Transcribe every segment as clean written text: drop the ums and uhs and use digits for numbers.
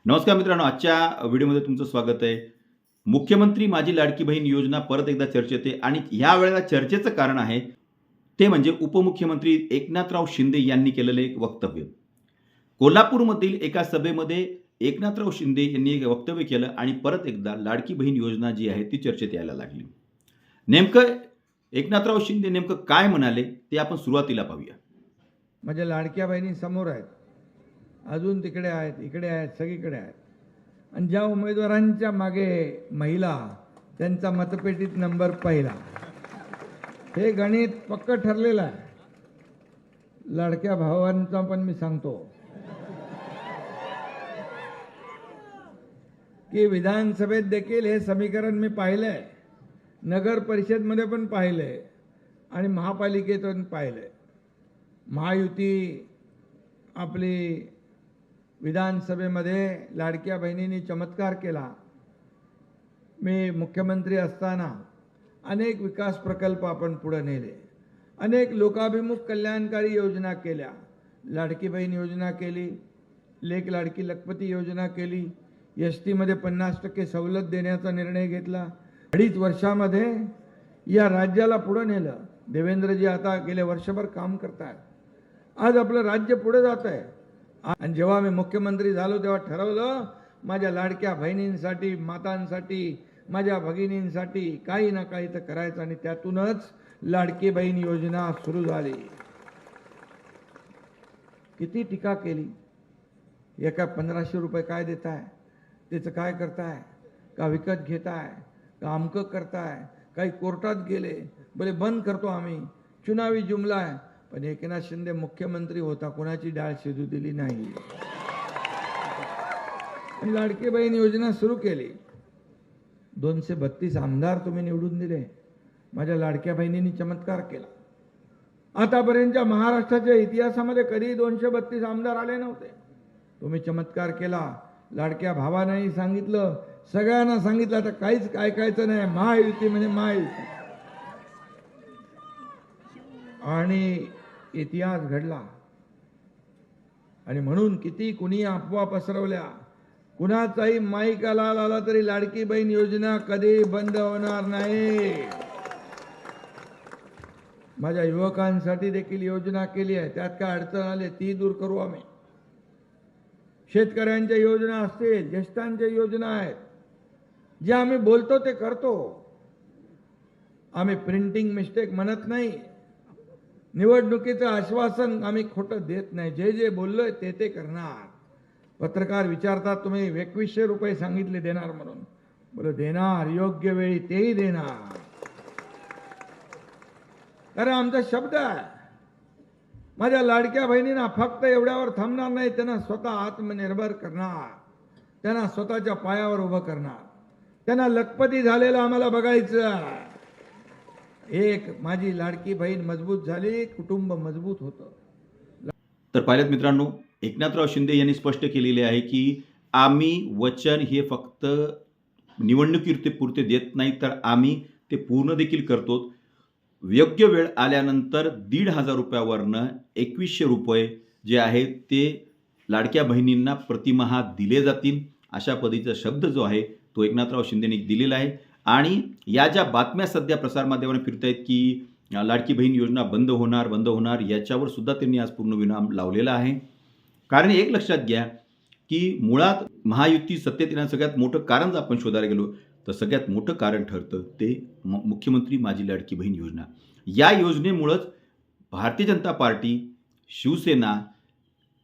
नमस्कार मित्रांनो, आजच्या व्हिडिओमध्ये तुमचं स्वागत आहे. मुख्यमंत्री माझी लाडकी बहीण योजना परत एकदा चर्चेत आहे आणि या वेळेला चर्चेचं कारण आहे ते म्हणजे उपमुख्यमंत्री एकनाथराव शिंदे यांनी केलेलं एक वक्तव्य. कोल्हापूरमधील एका सभेमध्ये एकनाथराव शिंदे यांनी एक वक्तव्य केलं आणि परत एकदा लाडकी बहीण योजना जी आहे ती चर्चेत यायला लागली. नेमकं एकनाथराव शिंदे नेमकं काय म्हणाले ते आपण सुरुवातीला पाहूया. माझ्या लाडक्या बहिणी समोर आहेत, अजून तिकडे आहेत, इकडे आहेत, सगळीकडे आहेत. आणि ज्या उमेदवारांच्या मागे महिला, त्यांचा मतपेटीत नंबर पहिला. हे गणित पक्क ठरलेलं आहे. लाडक्या भावांचा पण मी सांगतो की विधानसभेत देखील हे समीकरण मी पाहिलंय, नगर परिषदमध्ये पण पाहिलंय आणि महापालिकेतून पाहिलंय. महायुती आपली विधानसभेमध्ये लाडक्या बहिणींनी चमत्कार केला. मी मुख्यमंत्री असताना अनेक विकास प्रकल्प आपण पुढे नेले, अनेक लोकाभिमुख कल्याणकारी योजना केल्या. लाडकी बहीण योजना केली, लेक लाडकी लखपती योजना केली, एसटीमध्ये 50% सवलत देण्याचा निर्णय घेतला. 2.5 वर्षामध्ये या राज्याला पुढे नेलं. देवेंद्रजी आता गेले वर्षभर काम करतात. आज आपलं राज्य पुढे जात आहे. आणि जेव्हा मी मुख्यमंत्री झालो तेव्हा ठरवलं, माझ्या लाडक्या बहिणींसाठी, मातांसाठी, माझ्या भगिनींसाठी काही ना काही तर करायचं. आणि त्यातूनच लाडकी बहीण योजना सुरू झाली. किती टीका केली. एका 1500 रुपये काय देताय, त्याचं काय करताय, का विकत घेताय, का अमकं करताय, काही कोर्टात गेले, बोले बंद करतो आम्ही, चुनावी जुमला आहे. पण एकनाथ शिंदे मुख्यमंत्री होता, कोणाची डाळ शिजू दिली नाही. लाडकी बहीण योजना सुरू केली. 232 आमदार तुम्ही निवडून दिले. माझ्या लाडक्या बहिणींनी चमत्कार केला. आतापर्यंतच्या महाराष्ट्राच्या इतिहासामध्ये कधी 232 आमदार आले नव्हते. तुम्ही चमत्कार केला. लाडक्या भावांनाही सांगितलं, सगळ्यांना सांगितलं, आता काहीच ऐकायचं नाही, महायुती म्हणजे महायुती. आणि इतिहास घडला. आणि म्हणून किती कुणी अफवा पसरवल्या, कुणाचाही माईक आला तरी लाडकी बहीण योजना कधी बंद होणार नाही. माझ्या युवकांसाठी देखील योजना केली आहे, त्यात काय अडचण आली ती दूर करू आम्ही. शेतकऱ्यांच्या योजना असतील, ज्येष्ठांच्या योजना आहेत, जे आम्ही बोलतो ते करतो. आम्ही प्रिंटिंग मिस्टेक म्हणत नाही. निवडणुकीचं आश्वासन आम्ही खोटं देत नाही. जे जे बोललोय ते ते करणार. पत्रकार विचारतात, तुम्ही 2100 रुपये सांगितले देणार म्हणून. बोलो देणार, योग्य वेळी तेही देणार. अरे आमचा शब्द आहे. माझ्या लाडक्या बहिणींना फक्त एवढ्यावर थांबणार नाही, त्यांना स्वतः आत्मनिर्भर करणार, त्यांना स्वतःच्या पायावर उभं करणार. त्यांना लखपती झालेलं आम्हाला बघायचं. एक माझी लाडकी बहीण मजबूत झाली, कुटुंब मजबूत होतं. तर पाहिलं मित्रांनो, एकनाथराव शिंदे यांनी स्पष्ट केलेले आहे की आम्ही वचन हे फक्त निवडणुकीपुरते देत नाही, तर आम्ही ते पूर्ण देखील करतो. योग्य वेळ आल्यानंतर 1,500 रुपयावरनं 2100 रुपये जे आहेत ते लाडक्या बहिणींना प्रतिमाहा दिले जातील. अशा पद्धतीचा शब्द जो आहे तो एकनाथराव शिंदेने दिलेला आहे. आणि या ज्या बातम्या सध्या प्रसारमाध्यमांवर फिरत आहेत की लाडकी बहीण योजना बंद होणार याच्यावर सुद्धा त्यांनी आज पूर्ण विराम लावलेला आहे. कारण एक लक्षात घ्या की मुळात महायुती सत्तेत येण्याचं सगळ्यात मोठं कारण जर आपण शोधायला गेलो तर सगळ्यात मोठं कारण ठरतं ते मुख्यमंत्री माझी लाडकी बहीण योजना. या योजनेमुळंच भारतीय जनता पार्टी, शिवसेना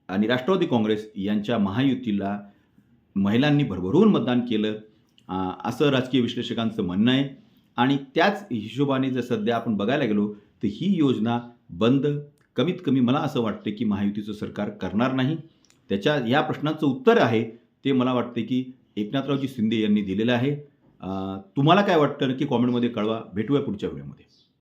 आणि राष्ट्रवादी काँग्रेस यांच्या महायुतीला महिलांनी भरभरून मतदान केलं असं राजकीय विश्लेषकांचं म्हणणं आहे. आणि त्याच हिशोबाने जर सध्या आपण बघायला गेलो तर ही योजना बंद कमीत कमी मला असं वाटतं की महायुतीचं सरकार करणार नाही. त्याच्या या प्रश्नाचं उत्तर आहे ते मला वाटते की एकनाथरावजी शिंदे यांनी दिलेलं आहे. तुम्हाला काय वाटतं नक्की कॉमेंटमध्ये कळवा. भेटूया पुढच्या व्हिडिओमध्ये.